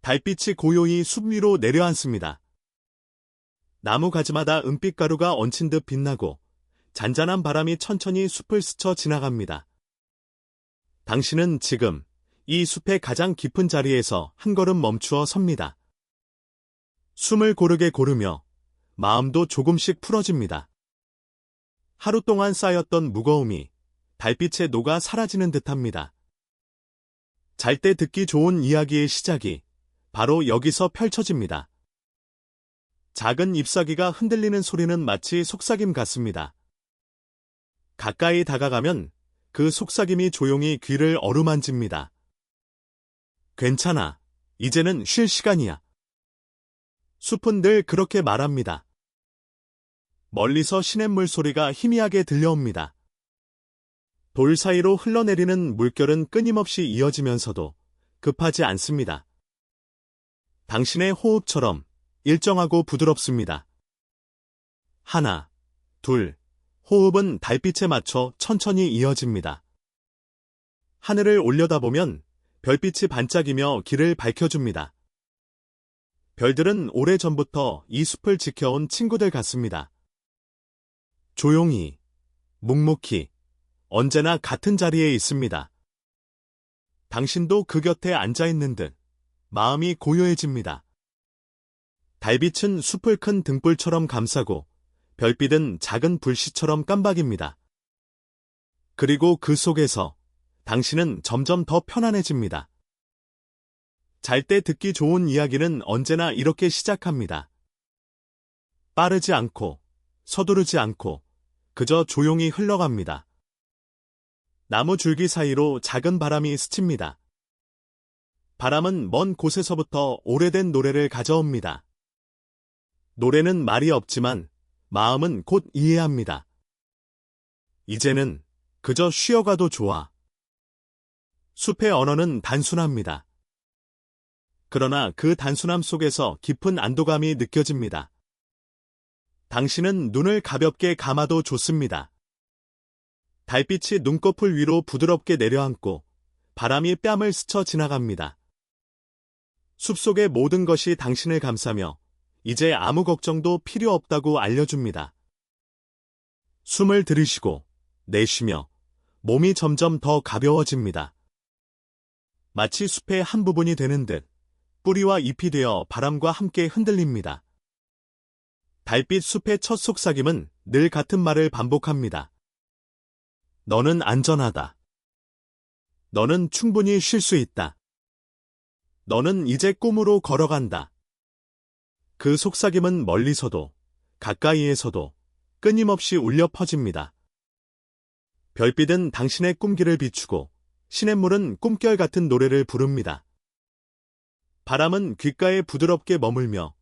달빛이 고요히 숲 위로 내려앉습니다. 나무 가지마다 은빛가루가 얹힌 듯 빛나고 잔잔한 바람이 천천히 숲을 스쳐 지나갑니다. 당신은 지금 이 숲의 가장 깊은 자리에서 한 걸음 멈추어 섭니다. 숨을 고르게 고르며 마음도 조금씩 풀어집니다. 하루 동안 쌓였던 무거움이 달빛에 녹아 사라지는 듯합니다. 잘 때 듣기 좋은 이야기의 시작이 바로 여기서 펼쳐집니다. 작은 잎사귀가 흔들리는 소리는 마치 속삭임 같습니다. 가까이 다가가면 그 속삭임이 조용히 귀를 어루만집니다. 괜찮아. 이제는 쉴 시간이야. 숲은 늘 그렇게 말합니다. 멀리서 시냇물 소리가 희미하게 들려옵니다. 돌 사이로 흘러내리는 물결은 끊임없이 이어지면서도 급하지 않습니다. 당신의 호흡처럼 일정하고 부드럽습니다. 하나, 둘, 호흡은 달빛에 맞춰 천천히 이어집니다. 하늘을 올려다보면 별빛이 반짝이며 길을 밝혀줍니다. 별들은 오래전부터 이 숲을 지켜온 친구들 같습니다. 조용히, 묵묵히, 언제나 같은 자리에 있습니다. 당신도 그 곁에 앉아있는 듯 마음이 고요해집니다. 달빛은 숲을 큰 등불처럼 감싸고 별빛은 작은 불씨처럼 깜박입니다. 그리고 그 속에서 당신은 점점 더 편안해집니다. 잘 때 듣기 좋은 이야기는 언제나 이렇게 시작합니다. 빠르지 않고 서두르지 않고 그저 조용히 흘러갑니다. 나무 줄기 사이로 작은 바람이 스칩니다. 바람은 먼 곳에서부터 오래된 노래를 가져옵니다. 노래는 말이 없지만 마음은 곧 이해합니다. 이제는 그저 쉬어가도 좋아. 숲의 언어는 단순합니다. 그러나 그 단순함 속에서 깊은 안도감이 느껴집니다. 당신은 눈을 가볍게 감아도 좋습니다. 달빛이 눈꺼풀 위로 부드럽게 내려앉고 바람이 뺨을 스쳐 지나갑니다. 숲속의 모든 것이 당신을 감싸며 이제 아무 걱정도 필요 없다고 알려줍니다. 숨을 들이쉬고 내쉬며 몸이 점점 더 가벼워집니다. 마치 숲의 한 부분이 되는 듯 뿌리와 잎이 되어 바람과 함께 흔들립니다. 달빛 숲의 첫 속삭임은 늘 같은 말을 반복합니다. 너는 안전하다. 너는 충분히 쉴 수 있다. 너는 이제 꿈으로 걸어간다. 그 속삭임은 멀리서도 가까이에서도 끊임없이 울려 퍼집니다. 별빛은 당신의 꿈길을 비추고 시냇물은 꿈결 같은 노래를 부릅니다. 바람은 귓가에 부드럽게 머물며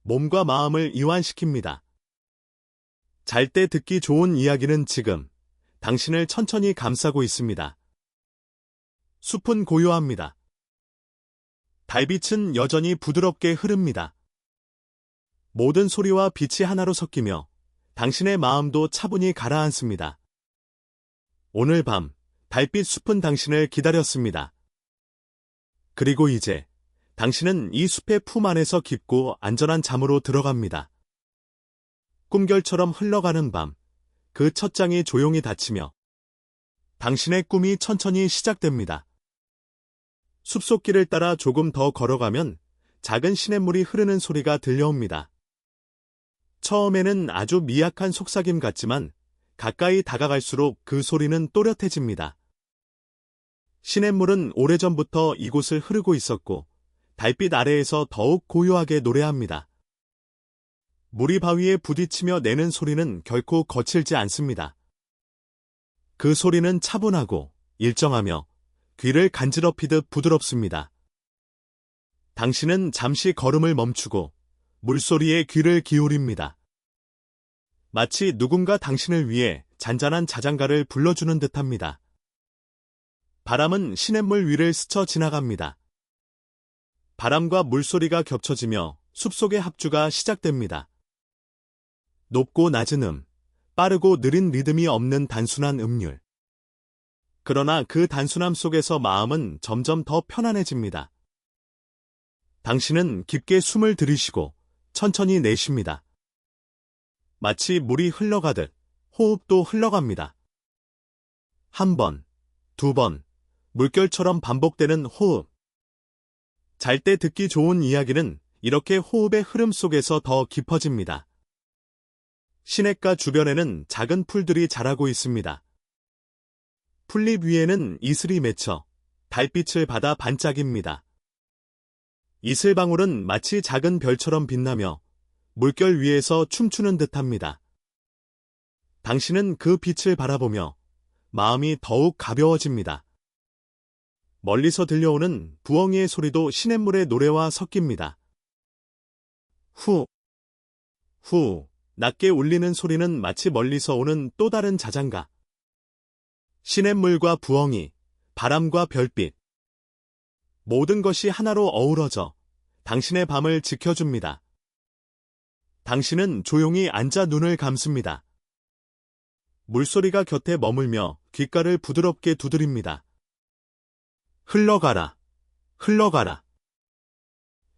몸과 마음을 이완시킵니다. 잘 때 듣기 좋은 이야기는 지금 당신을 천천히 감싸고 있습니다. 숲은 고요합니다. 달빛은 여전히 부드럽게 흐릅니다. 모든 소리와 빛이 하나로 섞이며 당신의 마음도 차분히 가라앉습니다. 오늘 밤 달빛 숲은 당신을 기다렸습니다. 그리고 이제 당신은 이 숲의 품 안에서 깊고 안전한 잠으로 들어갑니다. 꿈결처럼 흘러가는 밤, 그 첫 장이 조용히 닫히며 당신의 꿈이 천천히 시작됩니다. 숲속길을 따라 조금 더 걸어가면 작은 시냇물이 흐르는 소리가 들려옵니다. 처음에는 아주 미약한 속삭임 같지만 가까이 다가갈수록 그 소리는 또렷해집니다. 시냇물은 오래전부터 이곳을 흐르고 있었고 달빛 아래에서 더욱 고요하게 노래합니다. 물이 바위에 부딪히며 내는 소리는 결코 거칠지 않습니다. 그 소리는 차분하고 일정하며 귀를 간지럽히듯 부드럽습니다. 당신은 잠시 걸음을 멈추고 물소리에 귀를 기울입니다. 마치 누군가 당신을 위해 잔잔한 자장가를 불러주는 듯합니다. 바람은 시냇물 위를 스쳐 지나갑니다. 바람과 물소리가 겹쳐지며 숲속의 합주가 시작됩니다. 높고 낮은 빠르고 느린 리듬이 없는 단순한 음률. 그러나 그 단순함 속에서 마음은 점점 더 편안해집니다. 당신은 깊게 숨을 들이쉬고 천천히 내쉽니다. 마치 물이 흘러가듯 호흡도 흘러갑니다. 한 번, 두 번, 물결처럼 반복되는 호흡. 잘 때 듣기 좋은 이야기는 이렇게 호흡의 흐름 속에서 더 깊어집니다. 시냇가 주변에는 작은 풀들이 자라고 있습니다. 풀잎 위에는 이슬이 맺혀 달빛을 받아 반짝입니다. 이슬방울은 마치 작은 별처럼 빛나며 물결 위에서 춤추는 듯합니다. 당신은 그 빛을 바라보며 마음이 더욱 가벼워집니다. 멀리서 들려오는 부엉이의 소리도 시냇물의 노래와 섞입니다. 후, 후, 낮게 울리는 소리는 마치 멀리서 오는 또 다른 자장가. 시냇물과 부엉이, 바람과 별빛. 모든 것이 하나로 어우러져 당신의 밤을 지켜줍니다. 당신은 조용히 앉아 눈을 감습니다. 물소리가 곁에 머물며 귓가를 부드럽게 두드립니다. 흘러가라, 흘러가라.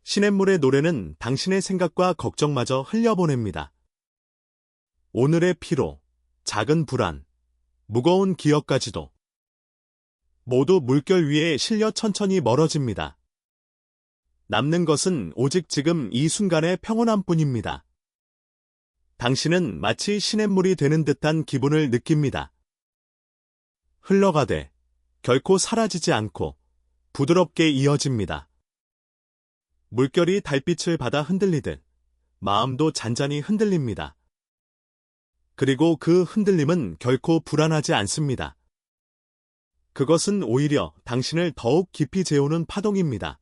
시냇물의 노래는 당신의 생각과 걱정마저 흘려보냅니다. 오늘의 피로, 작은 불안, 무거운 기억까지도 모두 물결 위에 실려 천천히 멀어집니다. 남는 것은 오직 지금 이 순간의 평온함뿐입니다. 당신은 마치 시냇물이 되는 듯한 기분을 느낍니다. 흘러가되 결코 사라지지 않고 부드럽게 이어집니다. 물결이 달빛을 받아 흔들리듯 마음도 잔잔히 흔들립니다. 그리고 그 흔들림은 결코 불안하지 않습니다. 그것은 오히려 당신을 더욱 깊이 재우는 파동입니다.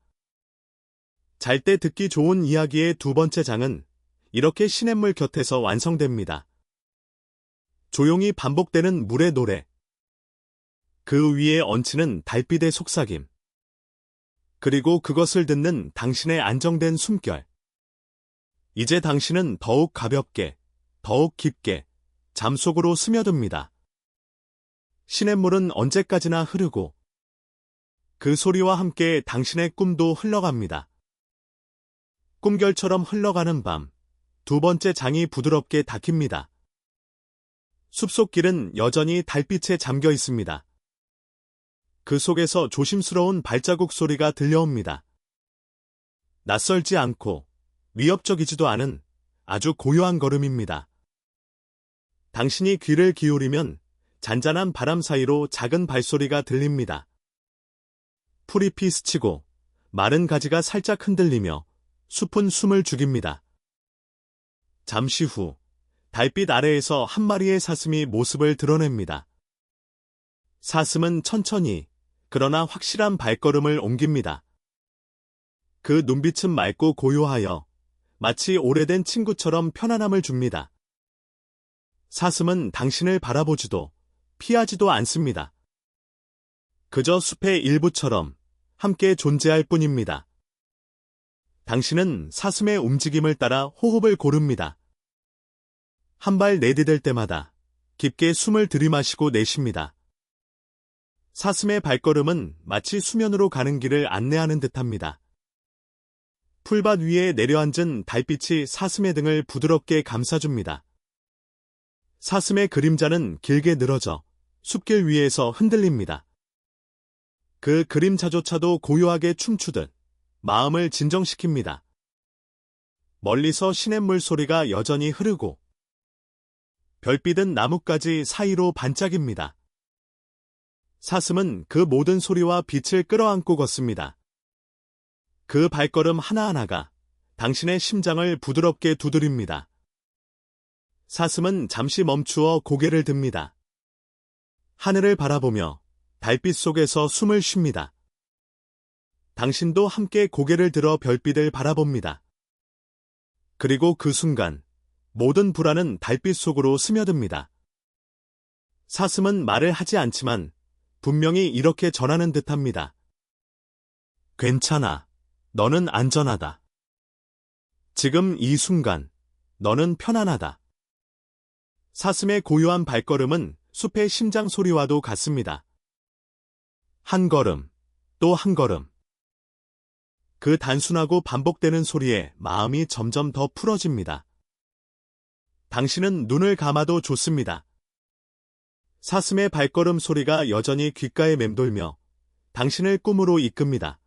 잘 때 듣기 좋은 이야기의 두 번째 장은 이렇게 시냇물 곁에서 완성됩니다. 조용히 반복되는 물의 노래. 그 위에 얹히는 달빛의 속삭임. 그리고 그것을 듣는 당신의 안정된 숨결. 이제 당신은 더욱 가볍게, 더욱 깊게 잠속으로 스며듭니다. 시냇물은 언제까지나 흐르고 그 소리와 함께 당신의 꿈도 흘러갑니다. 꿈결처럼 흘러가는 밤, 두 번째 장이 부드럽게 닫힙니다. 숲속 길은 여전히 달빛에 잠겨 있습니다. 그 속에서 조심스러운 발자국 소리가 들려옵니다. 낯설지 않고 위협적이지도 않은 아주 고요한 걸음입니다. 당신이 귀를 기울이면 잔잔한 바람 사이로 작은 발소리가 들립니다. 풀잎이 스치고 마른 가지가 살짝 흔들리며 숲은 숨을 죽입니다. 잠시 후 달빛 아래에서 한 마리의 사슴이 모습을 드러냅니다. 사슴은 천천히 그러나 확실한 발걸음을 옮깁니다. 그 눈빛은 맑고 고요하여 마치 오래된 친구처럼 편안함을 줍니다. 사슴은 당신을 바라보지도 피하지도 않습니다. 그저 숲의 일부처럼 함께 존재할 뿐입니다. 당신은 사슴의 움직임을 따라 호흡을 고릅니다. 한 발 내디딜 때마다 깊게 숨을 들이마시고 내쉽니다. 사슴의 발걸음은 마치 수면으로 가는 길을 안내하는 듯합니다. 풀밭 위에 내려앉은 달빛이 사슴의 등을 부드럽게 감싸줍니다. 사슴의 그림자는 길게 늘어져 숲길 위에서 흔들립니다. 그 그림자조차도 고요하게 춤추듯 마음을 진정시킵니다. 멀리서 시냇물 소리가 여전히 흐르고 별빛은 나뭇가지 사이로 반짝입니다. 사슴은 그 모든 소리와 빛을 끌어안고 걷습니다. 그 발걸음 하나하나가 당신의 심장을 부드럽게 두드립니다. 사슴은 잠시 멈추어 고개를 듭니다. 하늘을 바라보며 달빛 속에서 숨을 쉽니다. 당신도 함께 고개를 들어 별빛을 바라봅니다. 그리고 그 순간 모든 불안은 달빛 속으로 스며듭니다. 사슴은 말을 하지 않지만 분명히 이렇게 전하는 듯합니다. 괜찮아. 너는 안전하다. 지금 이 순간 너는 편안하다. 사슴의 고요한 발걸음은 숲의 심장 소리와도 같습니다. 한 걸음, 또 한 걸음. 그 단순하고 반복되는 소리에 마음이 점점 더 풀어집니다. 당신은 눈을 감아도 좋습니다. 사슴의 발걸음 소리가 여전히 귓가에 맴돌며 당신을 꿈으로 이끕니다.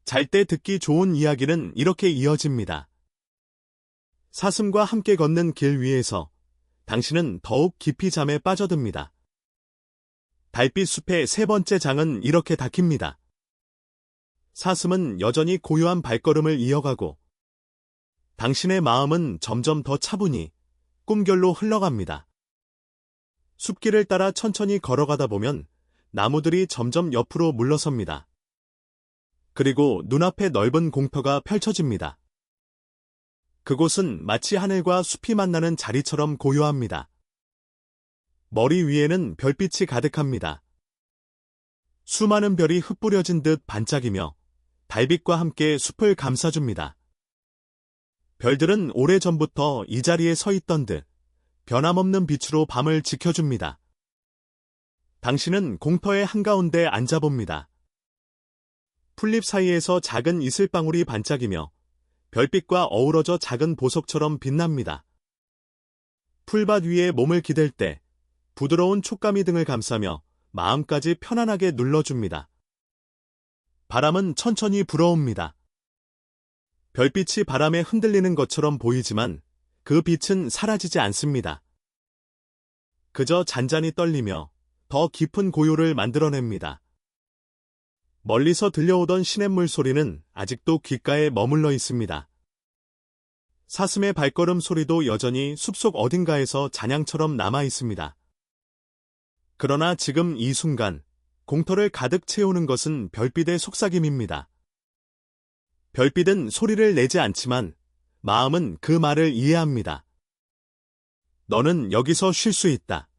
잘 때 듣기 좋은 이야기는 이렇게 이어집니다. 사슴과 함께 걷는 길 위에서 당신은 더욱 깊이 잠에 빠져듭니다. 달빛 숲의 세 번째 장은 이렇게 닫힙니다. 사슴은 여전히 고요한 발걸음을 이어가고 당신의 마음은 점점 더 차분히 꿈결로 흘러갑니다. 숲길을 따라 천천히 걸어가다 보면 나무들이 점점 옆으로 물러섭니다. 그리고 눈앞에 넓은 공터가 펼쳐집니다. 그곳은 마치 하늘과 숲이 만나는 자리처럼 고요합니다. 머리 위에는 별빛이 가득합니다. 수많은 별이 흩뿌려진 듯 반짝이며 달빛과 함께 숲을 감싸줍니다. 별들은 오래전부터 이 자리에 서 있던 듯 변함없는 빛으로 밤을 지켜줍니다. 당신은 공터의 한가운데 앉아봅니다. 풀잎 사이에서 작은 이슬방울이 반짝이며 별빛과 어우러져 작은 보석처럼 빛납니다. 풀밭 위에 몸을 기댈 때 부드러운 촉감이 등을 감싸며 마음까지 편안하게 눌러줍니다. 바람은 천천히 불어옵니다. 별빛이 바람에 흔들리는 것처럼 보이지만 그 빛은 사라지지 않습니다. 그저 잔잔히 떨리며 더 깊은 고요를 만들어냅니다. 멀리서 들려오던 시냇물 소리는 아직도 귓가에 머물러 있습니다. 사슴의 발걸음 소리도 여전히 숲속 어딘가에서 잔향처럼 남아 있습니다. 그러나 지금 이 순간 공터를 가득 채우는 것은 별빛의 속삭임입니다. 별빛은 소리를 내지 않지만 마음은 그 말을 이해합니다. 너는 여기서 쉴 수 있다.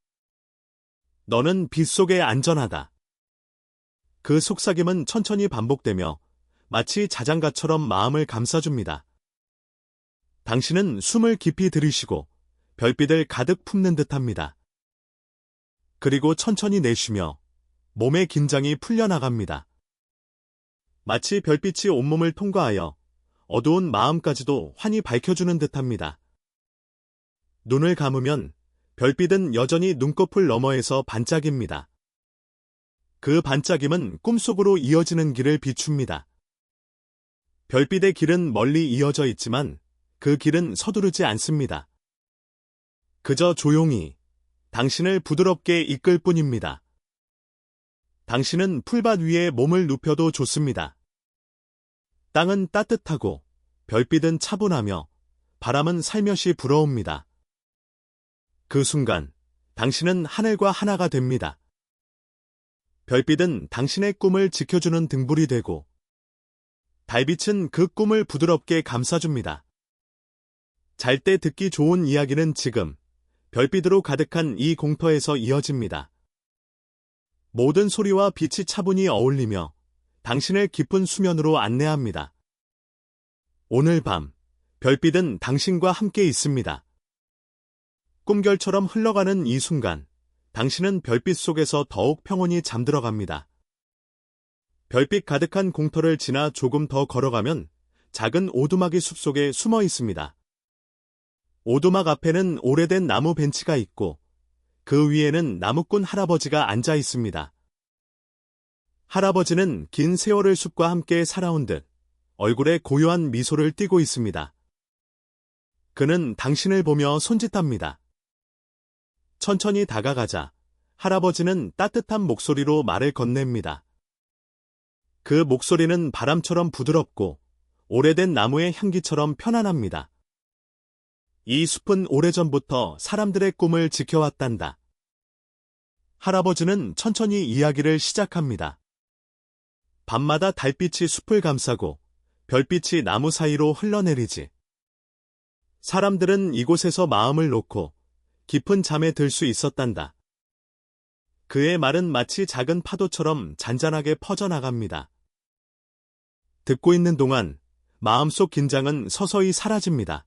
너는 빛 속에 안전하다. 그 속삭임은 천천히 반복되며 마치 자장가처럼 마음을 감싸줍니다. 당신은 숨을 깊이 들이쉬고 별빛을 가득 품는 듯합니다. 그리고 천천히 내쉬며 몸의 긴장이 풀려나갑니다. 마치 별빛이 온몸을 통과하여 어두운 마음까지도 환히 밝혀주는 듯합니다. 눈을 감으면 별빛은 여전히 눈꺼풀 너머에서 반짝입니다. 그 반짝임은 꿈속으로 이어지는 길을 비춥니다. 별빛의 길은 멀리 이어져 있지만 그 길은 서두르지 않습니다. 그저 조용히 당신을 부드럽게 이끌 뿐입니다. 당신은 풀밭 위에 몸을 눕혀도 좋습니다. 땅은 따뜻하고 별빛은 차분하며 바람은 살며시 불어옵니다. 그 순간 당신은 하늘과 하나가 됩니다. 별빛은 당신의 꿈을 지켜주는 등불이 되고 달빛은 그 꿈을 부드럽게 감싸줍니다. 잘 때 듣기 좋은 이야기는 지금 별빛으로 가득한 이 공터에서 이어집니다. 모든 소리와 빛이 차분히 어울리며 당신을 깊은 수면으로 안내합니다. 오늘 밤 별빛은 당신과 함께 있습니다. 꿈결처럼 흘러가는 이 순간 당신은 별빛 속에서 더욱 평온히 잠들어갑니다. 별빛 가득한 공터를 지나 조금 더 걸어가면 작은 오두막이 숲속에 숨어 있습니다. 오두막 앞에는 오래된 나무 벤치가 있고 그 위에는 나무꾼 할아버지가 앉아 있습니다. 할아버지는 긴 세월을 숲과 함께 살아온 듯 얼굴에 고요한 미소를 띠고 있습니다. 그는 당신을 보며 손짓합니다. 천천히 다가가자 할아버지는 따뜻한 목소리로 말을 건넵니다. 그 목소리는 바람처럼 부드럽고 오래된 나무의 향기처럼 편안합니다. 이 숲은 오래전부터 사람들의 꿈을 지켜왔단다. 할아버지는 천천히 이야기를 시작합니다. 밤마다 달빛이 숲을 감싸고 별빛이 나무 사이로 흘러내리지. 사람들은 이곳에서 마음을 놓고 깊은 잠에 들 수 있었단다. 그의 말은 마치 작은 파도처럼 잔잔하게 퍼져나갑니다. 듣고 있는 동안 마음속 긴장은 서서히 사라집니다.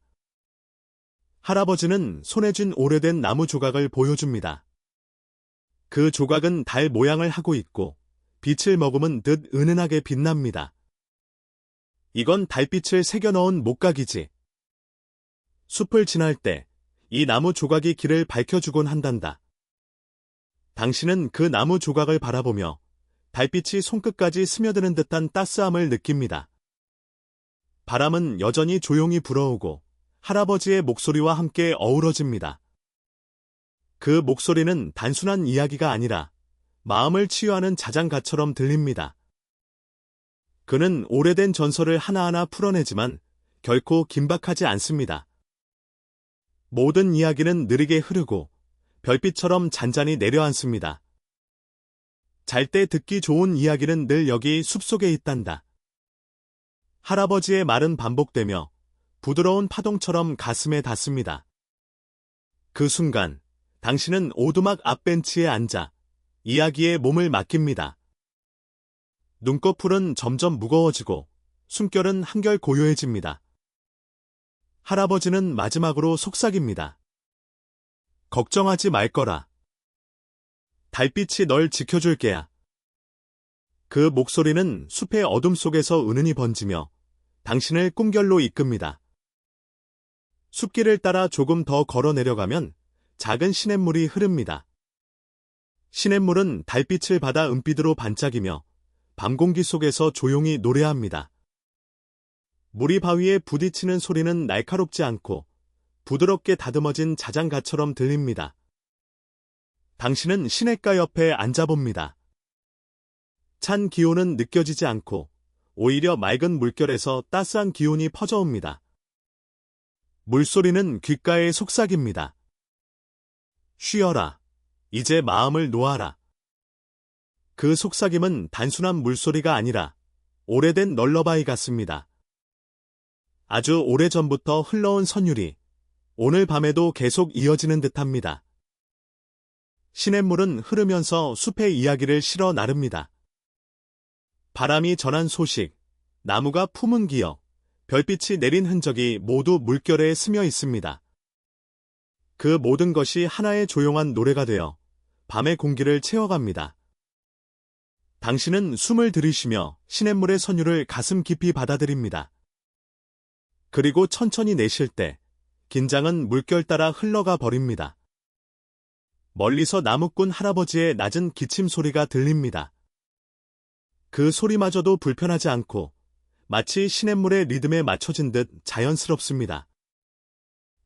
할아버지는 손에 쥔 오래된 나무 조각을 보여줍니다. 그 조각은 달 모양을 하고 있고 빛을 머금은 듯 은은하게 빛납니다. 이건 달빛을 새겨 넣은 목각이지. 숲을 지날 때 이 나무 조각이 길을 밝혀주곤 한단다. 당신은 그 나무 조각을 바라보며 달빛이 손끝까지 스며드는 듯한 따스함을 느낍니다. 바람은 여전히 조용히 불어오고 할아버지의 목소리와 함께 어우러집니다. 그 목소리는 단순한 이야기가 아니라 마음을 치유하는 자장가처럼 들립니다. 그는 오래된 전설을 하나하나 풀어내지만 결코 긴박하지 않습니다. 모든 이야기는 느리게 흐르고 별빛처럼 잔잔히 내려앉습니다. 잘 때 듣기 좋은 이야기는 늘 여기 숲속에 있단다. 할아버지의 말은 반복되며 부드러운 파동처럼 가슴에 닿습니다. 그 순간 당신은 오두막 앞벤치에 앉아 이야기에 몸을 맡깁니다. 눈꺼풀은 점점 무거워지고 숨결은 한결 고요해집니다. 할아버지는 마지막으로 속삭입니다. 걱정하지 말 거라. 달빛이 널 지켜줄 게야. 그 목소리는 숲의 어둠 속에서 은은히 번지며 당신을 꿈결로 이끕니다. 숲길을 따라 조금 더 걸어 내려가면 작은 시냇물이 흐릅니다. 시냇물은 달빛을 받아 은빛으로 반짝이며 밤 공기 속에서 조용히 노래합니다. 물이 바위에 부딪히는 소리는 날카롭지 않고 부드럽게 다듬어진 자장가처럼 들립니다. 당신은 시냇가 옆에 앉아봅니다. 찬 기온은 느껴지지 않고 오히려 맑은 물결에서 따스한 기운이 퍼져옵니다. 물소리는 귓가에 속삭입니다. 쉬어라. 이제 마음을 놓아라. 그 속삭임은 단순한 물소리가 아니라 오래된 널러바이 같습니다. 아주 오래전부터 흘러온 선율이 오늘 밤에도 계속 이어지는 듯합니다. 시냇물은 흐르면서 숲의 이야기를 실어 나릅니다. 바람이 전한 소식, 나무가 품은 기억, 별빛이 내린 흔적이 모두 물결에 스며 있습니다. 그 모든 것이 하나의 조용한 노래가 되어 밤의 공기를 채워갑니다. 당신은 숨을 들이쉬며 시냇물의 선율을 가슴 깊이 받아들입니다. 그리고 천천히 내쉴 때 긴장은 물결 따라 흘러가 버립니다. 멀리서 나무꾼 할아버지의 낮은 기침 소리가 들립니다. 그 소리마저도 불편하지 않고 마치 시냇물의 리듬에 맞춰진 듯 자연스럽습니다.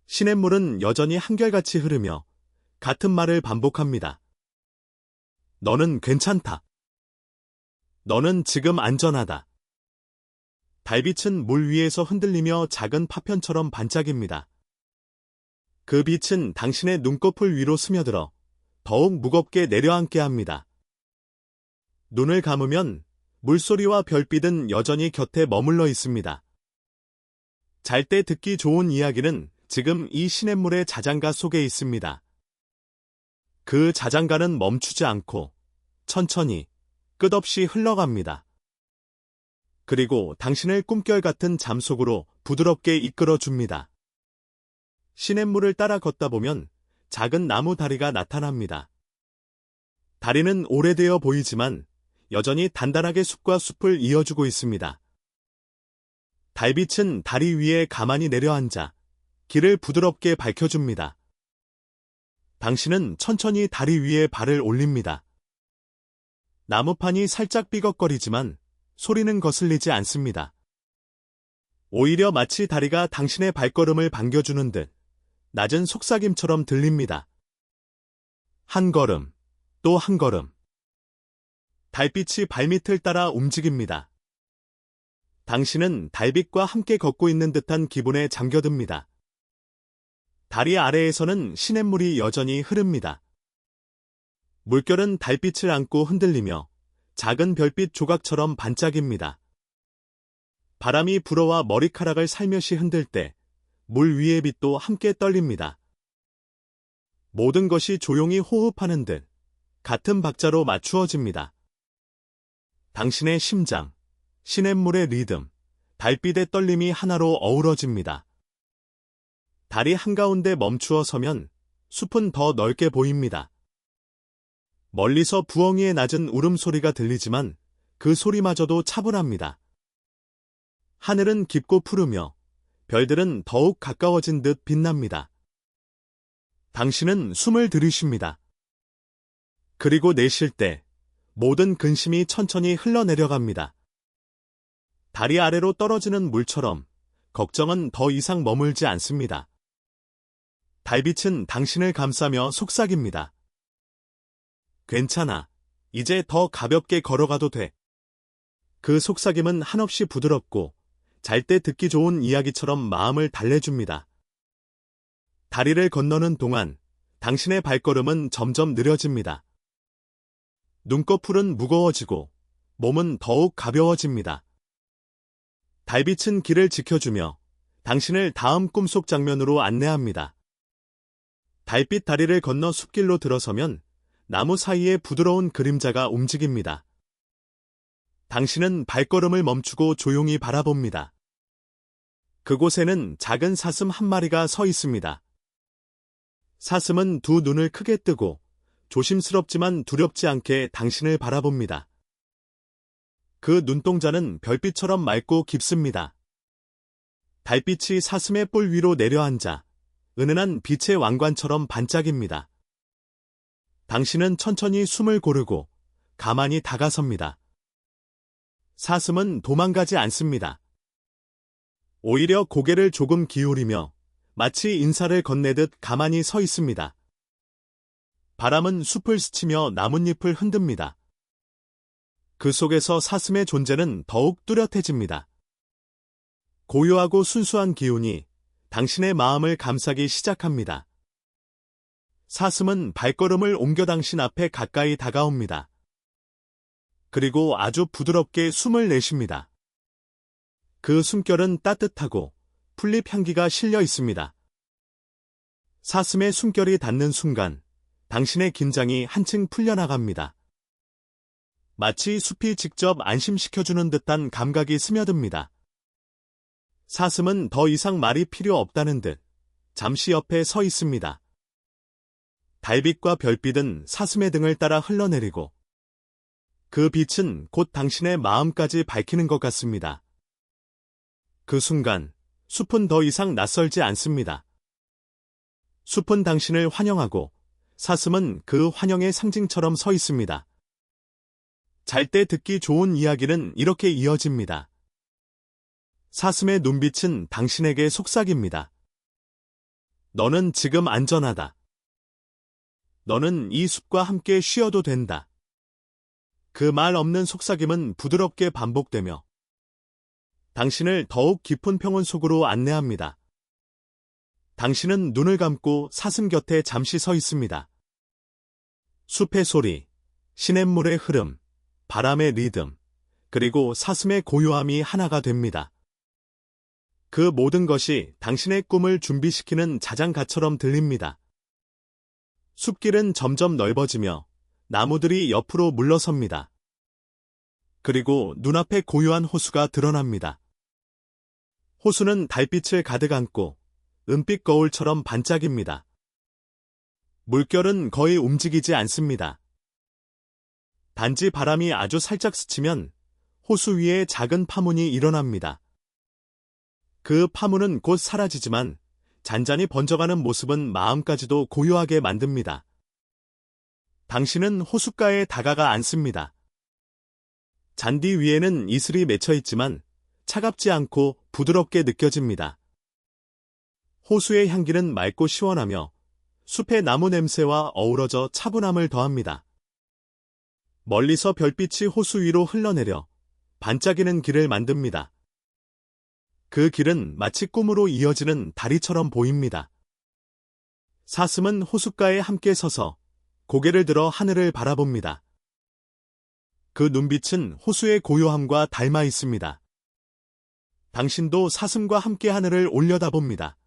시냇물은 여전히 한결같이 흐르며 같은 말을 반복합니다. 너는 괜찮다. 너는 지금 안전하다. 달빛은 물 위에서 흔들리며 작은 파편처럼 반짝입니다. 그 빛은 당신의 눈꺼풀 위로 스며들어 더욱 무겁게 내려앉게 합니다. 눈을 감으면 물소리와 별빛은 여전히 곁에 머물러 있습니다. 잘 때 듣기 좋은 이야기는 지금 이 시냇물의 자장가 속에 있습니다. 그 자장가는 멈추지 않고 천천히 끝없이 흘러갑니다. 그리고 당신을 꿈결 같은 잠 속으로 부드럽게 이끌어줍니다. 시냇물을 따라 걷다 보면 작은 나무 다리가 나타납니다. 다리는 오래되어 보이지만 여전히 단단하게 숲과 숲을 이어주고 있습니다. 달빛은 다리 위에 가만히 내려앉아 길을 부드럽게 밝혀줍니다. 당신은 천천히 다리 위에 발을 올립니다. 나무판이 살짝 삐걱거리지만 소리는 거슬리지 않습니다. 오히려 마치 다리가 당신의 발걸음을 반겨주는 듯 낮은 속삭임처럼 들립니다. 한 걸음, 또 한 걸음. 달빛이 발밑을 따라 움직입니다. 당신은 달빛과 함께 걷고 있는 듯한 기분에 잠겨듭니다. 다리 아래에서는 시냇물이 여전히 흐릅니다. 물결은 달빛을 안고 흔들리며 작은 별빛 조각처럼 반짝입니다. 바람이 불어와 머리카락을 살며시 흔들 때 물 위의 빛도 함께 떨립니다. 모든 것이 조용히 호흡하는 듯 같은 박자로 맞추어집니다. 당신의 심장, 시냇물의 리듬, 달빛의 떨림이 하나로 어우러집니다. 달이 한가운데 멈추어 서면 숲은 더 넓게 보입니다. 멀리서 부엉이의 낮은 울음소리가 들리지만 그 소리마저도 차분합니다. 하늘은 깊고 푸르며 별들은 더욱 가까워진 듯 빛납니다. 당신은 숨을 들이쉽니다. 그리고 내쉴 때 모든 근심이 천천히 흘러내려갑니다. 다리 아래로 떨어지는 물처럼 걱정은 더 이상 머물지 않습니다. 달빛은 당신을 감싸며 속삭입니다. 괜찮아. 이제 더 가볍게 걸어가도 돼. 그 속삭임은 한없이 부드럽고 잘 때 듣기 좋은 이야기처럼 마음을 달래줍니다. 다리를 건너는 동안 당신의 발걸음은 점점 느려집니다. 눈꺼풀은 무거워지고 몸은 더욱 가벼워집니다. 달빛은 길을 지켜주며 당신을 다음 꿈속 장면으로 안내합니다. 달빛 다리를 건너 숲길로 들어서면 나무 사이에 부드러운 그림자가 움직입니다. 당신은 발걸음을 멈추고 조용히 바라봅니다. 그곳에는 작은 사슴 한 마리가 서 있습니다. 사슴은 두 눈을 크게 뜨고 조심스럽지만 두렵지 않게 당신을 바라봅니다. 그 눈동자는 별빛처럼 맑고 깊습니다. 달빛이 사슴의 뿔 위로 내려앉아 은은한 빛의 왕관처럼 반짝입니다. 당신은 천천히 숨을 고르고 가만히 다가섭니다. 사슴은 도망가지 않습니다. 오히려 고개를 조금 기울이며 마치 인사를 건네듯 가만히 서 있습니다. 바람은 숲을 스치며 나뭇잎을 흔듭니다. 그 속에서 사슴의 존재는 더욱 뚜렷해집니다. 고요하고 순수한 기운이 당신의 마음을 감싸기 시작합니다. 사슴은 발걸음을 옮겨 당신 앞에 가까이 다가옵니다. 그리고 아주 부드럽게 숨을 내쉽니다. 그 숨결은 따뜻하고 풀잎 향기가 실려 있습니다. 사슴의 숨결이 닿는 순간 당신의 긴장이 한층 풀려나갑니다. 마치 숲이 직접 안심시켜주는 듯한 감각이 스며듭니다. 사슴은 더 이상 말이 필요 없다는 듯 잠시 옆에 서 있습니다. 달빛과 별빛은 사슴의 등을 따라 흘러내리고 그 빛은 곧 당신의 마음까지 밝히는 것 같습니다. 그 순간 숲은 더 이상 낯설지 않습니다. 숲은 당신을 환영하고 사슴은 그 환영의 상징처럼 서 있습니다. 잘 때 듣기 좋은 이야기는 이렇게 이어집니다. 사슴의 눈빛은 당신에게 속삭입니다. 너는 지금 안전하다. 너는 이 숲과 함께 쉬어도 된다. 그 말 없는 속삭임은 부드럽게 반복되며 당신을 더욱 깊은 평온 속으로 안내합니다. 당신은 눈을 감고 사슴 곁에 잠시 서 있습니다. 숲의 소리, 시냇물의 흐름, 바람의 리듬, 그리고 사슴의 고요함이 하나가 됩니다. 그 모든 것이 당신의 꿈을 준비시키는 자장가처럼 들립니다. 숲길은 점점 넓어지며 나무들이 옆으로 물러섭니다. 그리고 눈앞에 고요한 호수가 드러납니다. 호수는 달빛을 가득 안고 은빛 거울처럼 반짝입니다. 물결은 거의 움직이지 않습니다. 단지 바람이 아주 살짝 스치면 호수 위에 작은 파문이 일어납니다. 그 파문은 곧 사라지지만 잔잔히 번져가는 모습은 마음까지도 고요하게 만듭니다. 당신은 호숫가에 다가가 앉습니다. 잔디 위에는 이슬이 맺혀 있지만 차갑지 않고 부드럽게 느껴집니다. 호수의 향기는 맑고 시원하며 숲의 나무 냄새와 어우러져 차분함을 더합니다. 멀리서 별빛이 호수 위로 흘러내려 반짝이는 길을 만듭니다. 그 길은 마치 꿈으로 이어지는 다리처럼 보입니다. 사슴은 호숫가에 함께 서서 고개를 들어 하늘을 바라봅니다. 그 눈빛은 호수의 고요함과 닮아 있습니다. 당신도 사슴과 함께 하늘을 올려다봅니다.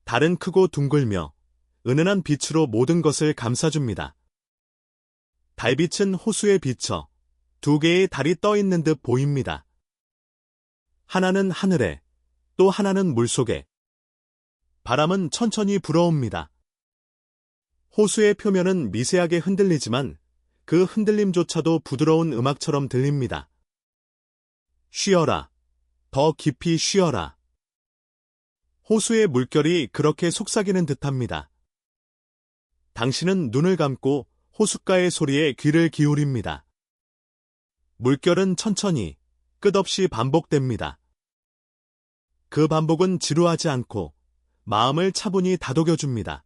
달은 크고 둥글며 은은한 빛으로 모든 것을 감싸줍니다. 달빛은 호수에 비쳐 두 개의 달이 떠 있는 듯 보입니다. 하나는 하늘에, 또 하나는 물속에. 바람은 천천히 불어옵니다. 호수의 표면은 미세하게 흔들리지만 그 흔들림조차도 부드러운 음악처럼 들립니다. 쉬어라. 더 깊이 쉬어라. 호수의 물결이 그렇게 속삭이는 듯합니다. 당신은 눈을 감고 호숫가의 소리에 귀를 기울입니다. 물결은 천천히, 끝없이 반복됩니다. 그 반복은 지루하지 않고 마음을 차분히 다독여줍니다.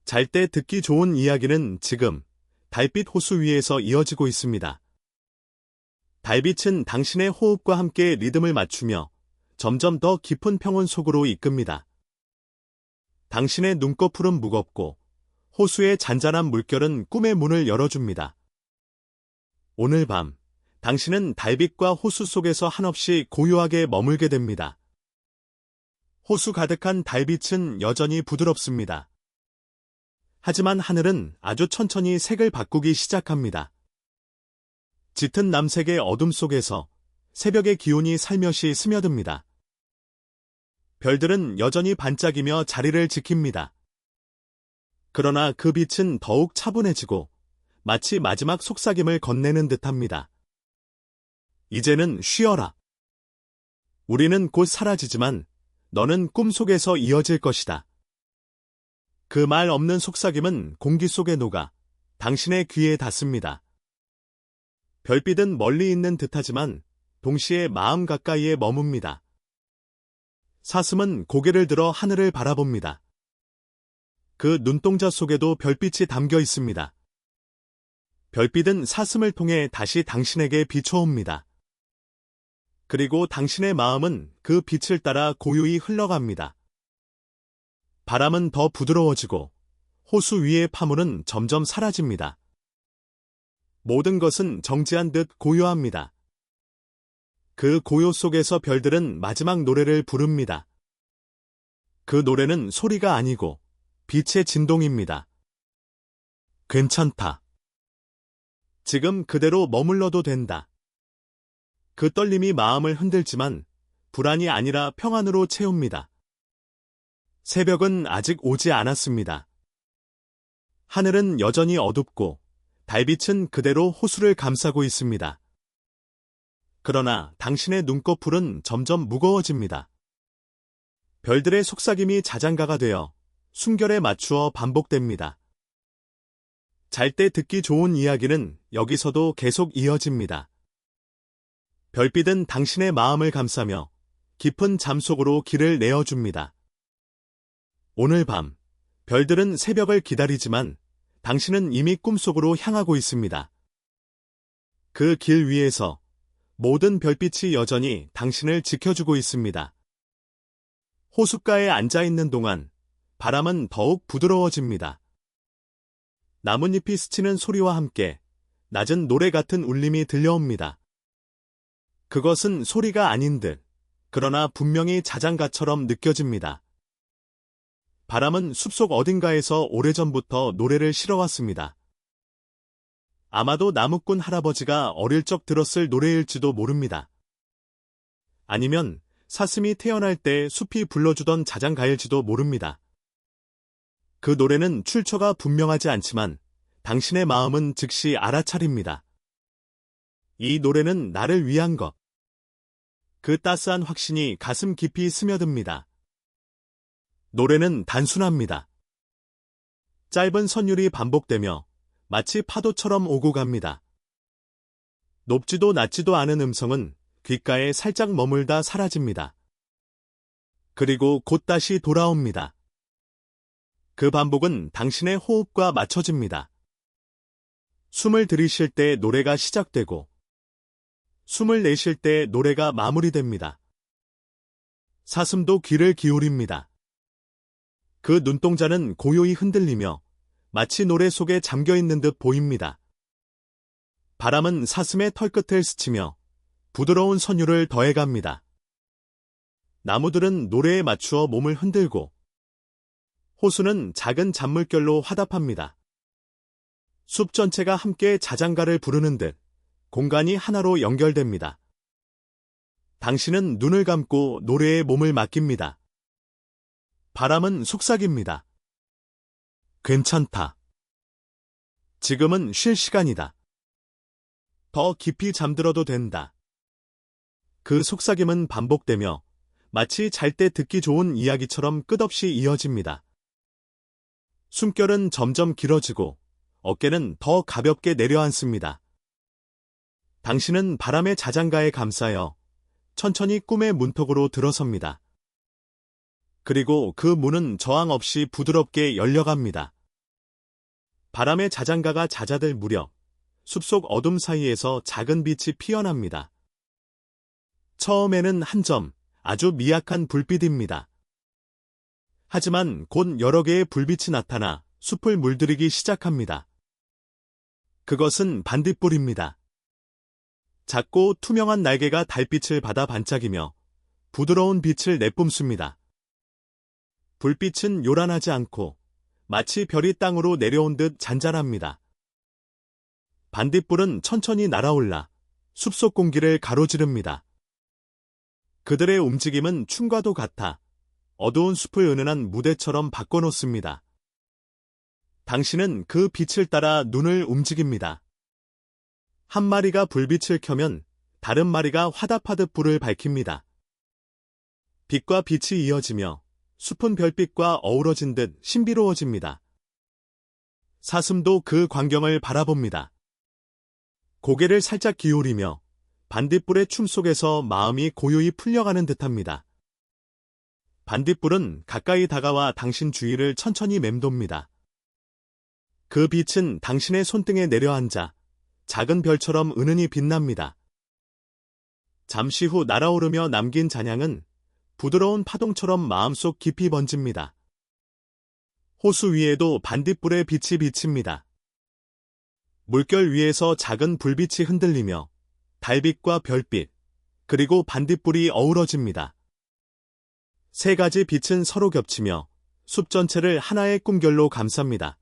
잘 때 듣기 좋은 이야기는 지금 달빛 호수 위에서 이어지고 있습니다. 달빛은 당신의 호흡과 함께 리듬을 맞추며 점점 더 깊은 평온 속으로 이끕니다. 당신의 눈꺼풀은 무겁고 호수의 잔잔한 물결은 꿈의 문을 열어줍니다. 오늘 밤, 당신은 달빛과 호수 속에서 한없이 고요하게 머물게 됩니다. 호수 가득한 달빛은 여전히 부드럽습니다. 하지만 하늘은 아주 천천히 색을 바꾸기 시작합니다. 짙은 남색의 어둠 속에서 새벽의 기온이 살며시 스며듭니다. 별들은 여전히 반짝이며 자리를 지킵니다. 그러나 그 빛은 더욱 차분해지고 마치 마지막 속삭임을 건네는 듯합니다. 이제는 쉬어라. 우리는 곧 사라지지만 너는 꿈속에서 이어질 것이다. 그 말 없는 속삭임은 공기 속에 녹아 당신의 귀에 닿습니다. 별빛은 멀리 있는 듯하지만 동시에 마음 가까이에 머뭅니다. 사슴은 고개를 들어 하늘을 바라봅니다. 그 눈동자 속에도 별빛이 담겨 있습니다. 별빛은 사슴을 통해 다시 당신에게 비춰옵니다. 그리고 당신의 마음은 그 빛을 따라 고요히 흘러갑니다. 바람은 더 부드러워지고 호수 위의 파문은 점점 사라집니다. 모든 것은 정지한 듯 고요합니다. 그 고요 속에서 별들은 마지막 노래를 부릅니다. 그 노래는 소리가 아니고 빛의 진동입니다. 괜찮다. 지금 그대로 머물러도 된다. 그 떨림이 마음을 흔들지만 불안이 아니라 평안으로 채웁니다. 새벽은 아직 오지 않았습니다. 하늘은 여전히 어둡고 달빛은 그대로 호수를 감싸고 있습니다. 그러나 당신의 눈꺼풀은 점점 무거워집니다. 별들의 속삭임이 자장가가 되어 숨결에 맞추어 반복됩니다. 잘 때 듣기 좋은 이야기는 여기서도 계속 이어집니다. 별빛은 당신의 마음을 감싸며 깊은 잠 속으로 길을 내어줍니다. 오늘 밤, 별들은 새벽을 기다리지만 당신은 이미 꿈속으로 향하고 있습니다. 그 길 위에서 모든 별빛이 여전히 당신을 지켜주고 있습니다. 호숫가에 앉아있는 동안 바람은 더욱 부드러워집니다. 나뭇잎이 스치는 소리와 함께 낮은 노래 같은 울림이 들려옵니다. 그것은 소리가 아닌 듯, 그러나 분명히 자장가처럼 느껴집니다. 바람은 숲속 어딘가에서 오래전부터 노래를 실어왔습니다. 아마도 나무꾼 할아버지가 어릴 적 들었을 노래일지도 모릅니다. 아니면 사슴이 태어날 때 숲이 불러주던 자장가일지도 모릅니다. 그 노래는 출처가 분명하지 않지만 당신의 마음은 즉시 알아차립니다. 이 노래는 나를 위한 것. 그 따스한 확신이 가슴 깊이 스며듭니다. 노래는 단순합니다. 짧은 선율이 반복되며 마치 파도처럼 오고 갑니다. 높지도 낮지도 않은 음성은 귓가에 살짝 머물다 사라집니다. 그리고 곧 다시 돌아옵니다. 그 반복은 당신의 호흡과 맞춰집니다. 숨을 들이쉴 때 노래가 시작되고 숨을 내쉴 때 노래가 마무리됩니다. 사슴도 귀를 기울입니다. 그 눈동자는 고요히 흔들리며 마치 노래 속에 잠겨있는 듯 보입니다. 바람은 사슴의 털끝을 스치며 부드러운 선율을 더해갑니다. 나무들은 노래에 맞추어 몸을 흔들고 호수는 작은 잔물결로 화답합니다. 숲 전체가 함께 자장가를 부르는 듯 공간이 하나로 연결됩니다. 당신은 눈을 감고 노래에 몸을 맡깁니다. 바람은 속삭입니다. 괜찮다. 지금은 쉴 시간이다. 더 깊이 잠들어도 된다. 그 속삭임은 반복되며 마치 잘 때 듣기 좋은 이야기처럼 끝없이 이어집니다. 숨결은 점점 길어지고 어깨는 더 가볍게 내려앉습니다. 당신은 바람의 자장가에 감싸여 천천히 꿈의 문턱으로 들어섭니다. 그리고 그 문은 저항 없이 부드럽게 열려갑니다. 바람의 자장가가 잦아들 무렵 숲속 어둠 사이에서 작은 빛이 피어납니다. 처음에는 한 점, 아주 미약한 불빛입니다. 하지만 곧 여러 개의 불빛이 나타나 숲을 물들이기 시작합니다. 그것은 반딧불입니다. 작고 투명한 날개가 달빛을 받아 반짝이며 부드러운 빛을 내뿜습니다. 불빛은 요란하지 않고 마치 별이 땅으로 내려온 듯 잔잔합니다. 반딧불은 천천히 날아올라 숲속 공기를 가로지릅니다. 그들의 움직임은 춤과도 같아 어두운 숲을 은은한 무대처럼 바꿔놓습니다. 당신은 그 빛을 따라 눈을 움직입니다. 한 마리가 불빛을 켜면 다른 마리가 화답하듯 불을 밝힙니다. 빛과 빛이 이어지며 숲은 별빛과 어우러진 듯 신비로워집니다. 사슴도 그 광경을 바라봅니다. 고개를 살짝 기울이며 반딧불의 춤 속에서 마음이 고요히 풀려가는 듯합니다. 반딧불은 가까이 다가와 당신 주위를 천천히 맴돕니다. 그 빛은 당신의 손등에 내려앉아 작은 별처럼 은은히 빛납니다. 잠시 후 날아오르며 남긴 잔향은 부드러운 파동처럼 마음속 깊이 번집니다. 호수 위에도 반딧불의 빛이 비칩니다. 물결 위에서 작은 불빛이 흔들리며 달빛과 별빛, 그리고 반딧불이 어우러집니다. 세 가지 빛은 서로 겹치며 숲 전체를 하나의 꿈결로 감쌉니다.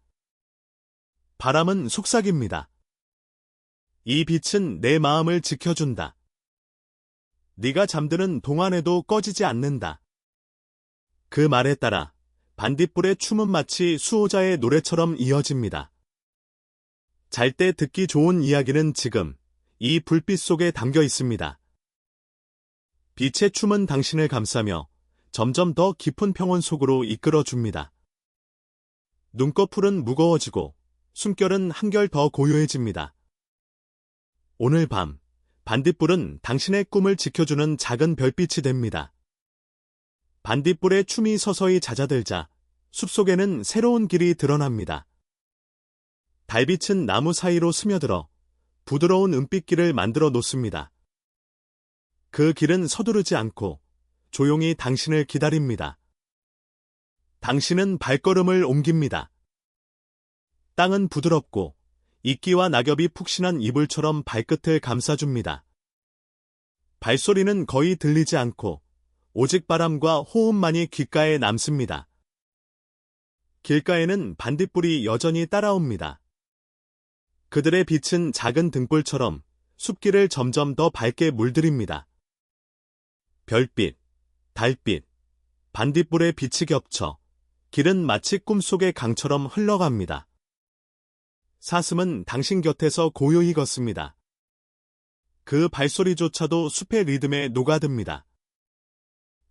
바람은 속삭입니다. 이 빛은 내 마음을 지켜준다. 네가 잠드는 동안에도 꺼지지 않는다. 그 말에 따라 반딧불의 춤은 마치 수호자의 노래처럼 이어집니다. 잘 때 듣기 좋은 이야기는 지금 이 불빛 속에 담겨 있습니다. 빛의 춤은 당신을 감싸며 점점 더 깊은 평온 속으로 이끌어줍니다. 눈꺼풀은 무거워지고 숨결은 한결 더 고요해집니다. 오늘 밤, 반딧불은 당신의 꿈을 지켜주는 작은 별빛이 됩니다. 반딧불의 춤이 서서히 잦아들자 숲속에는 새로운 길이 드러납니다. 달빛은 나무 사이로 스며들어 부드러운 은빛길을 만들어 놓습니다. 그 길은 서두르지 않고 조용히 당신을 기다립니다. 당신은 발걸음을 옮깁니다. 땅은 부드럽고 이끼와 낙엽이 푹신한 이불처럼 발끝을 감싸줍니다. 발소리는 거의 들리지 않고 오직 바람과 호흡만이 귓가에 남습니다. 길가에는 반딧불이 여전히 따라옵니다. 그들의 빛은 작은 등불처럼 숲길을 점점 더 밝게 물들입니다. 별빛, 달빛, 반딧불의 빛이 겹쳐 길은 마치 꿈속의 강처럼 흘러갑니다. 사슴은 당신 곁에서 고요히 걷습니다. 그 발소리조차도 숲의 리듬에 녹아듭니다.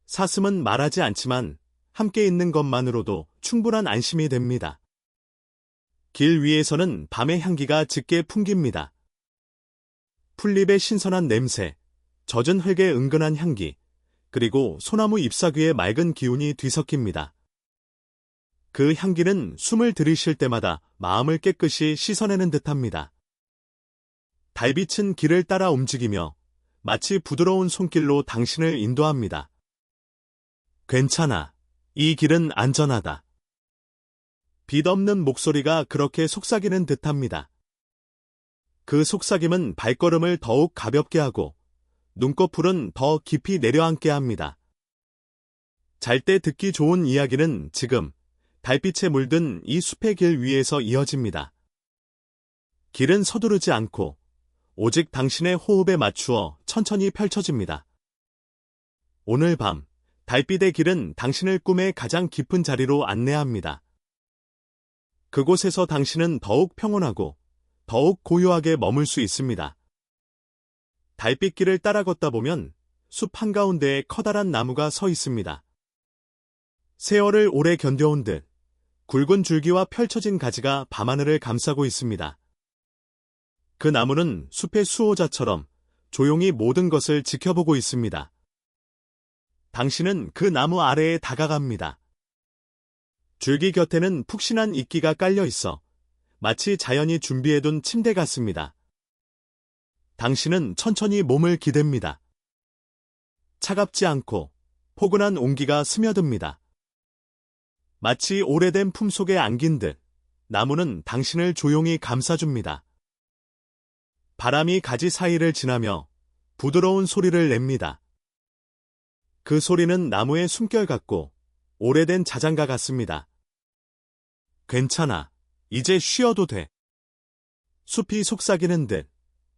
사슴은 말하지 않지만 함께 있는 것만으로도 충분한 안심이 됩니다. 길 위에서는 밤의 향기가 짙게 풍깁니다. 풀잎의 신선한 냄새, 젖은 흙의 은근한 향기, 그리고 소나무 잎사귀의 맑은 기운이 뒤섞입니다. 그 향기는 숨을 들이쉴 때마다 마음을 깨끗이 씻어내는 듯합니다. 달빛은 길을 따라 움직이며 마치 부드러운 손길로 당신을 인도합니다. 괜찮아. 이 길은 안전하다. 빛 없는 목소리가 그렇게 속삭이는 듯합니다. 그 속삭임은 발걸음을 더욱 가볍게 하고 눈꺼풀은 더 깊이 내려앉게 합니다. 잘 때 듣기 좋은 이야기는 지금 달빛에 물든 이 숲의 길 위에서 이어집니다. 길은 서두르지 않고 오직 당신의 호흡에 맞추어 천천히 펼쳐집니다. 오늘 밤, 달빛의 길은 당신을 꿈의 가장 깊은 자리로 안내합니다. 그곳에서 당신은 더욱 평온하고 더욱 고요하게 머물 수 있습니다. 달빛길을 따라 걷다 보면 숲 한가운데에 커다란 나무가 서 있습니다. 세월을 오래 견뎌온 듯 굵은 줄기와 펼쳐진 가지가 밤하늘을 감싸고 있습니다. 그 나무는 숲의 수호자처럼 조용히 모든 것을 지켜보고 있습니다. 당신은 그 나무 아래에 다가갑니다. 줄기 곁에는 푹신한 이끼가 깔려 있어 마치 자연이 준비해둔 침대 같습니다. 당신은 천천히 몸을 기댑니다. 차갑지 않고 포근한 온기가 스며듭니다. 마치 오래된 품속에 안긴 듯 나무는 당신을 조용히 감싸줍니다. 바람이 가지 사이를 지나며 부드러운 소리를 냅니다. 그 소리는 나무의 숨결 같고 오래된 자장가 같습니다. 괜찮아. 이제 쉬어도 돼. 숲이 속삭이는 듯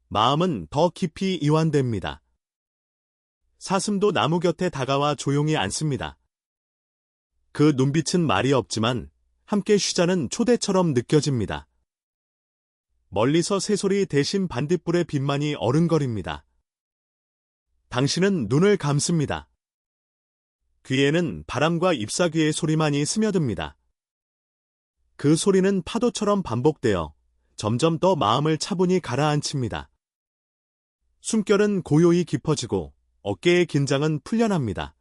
마음은 더 깊이 이완됩니다. 사슴도 나무 곁에 다가와 조용히 앉습니다. 그 눈빛은 말이 없지만 함께 쉬자는 초대처럼 느껴집니다. 멀리서 새소리 대신 반딧불의 빛만이 어른거립니다. 당신은 눈을 감습니다. 귀에는 바람과 잎사귀의 소리만이 스며듭니다. 그 소리는 파도처럼 반복되어 점점 더 마음을 차분히 가라앉힙니다. 숨결은 고요히 깊어지고 어깨의 긴장은 풀려납니다.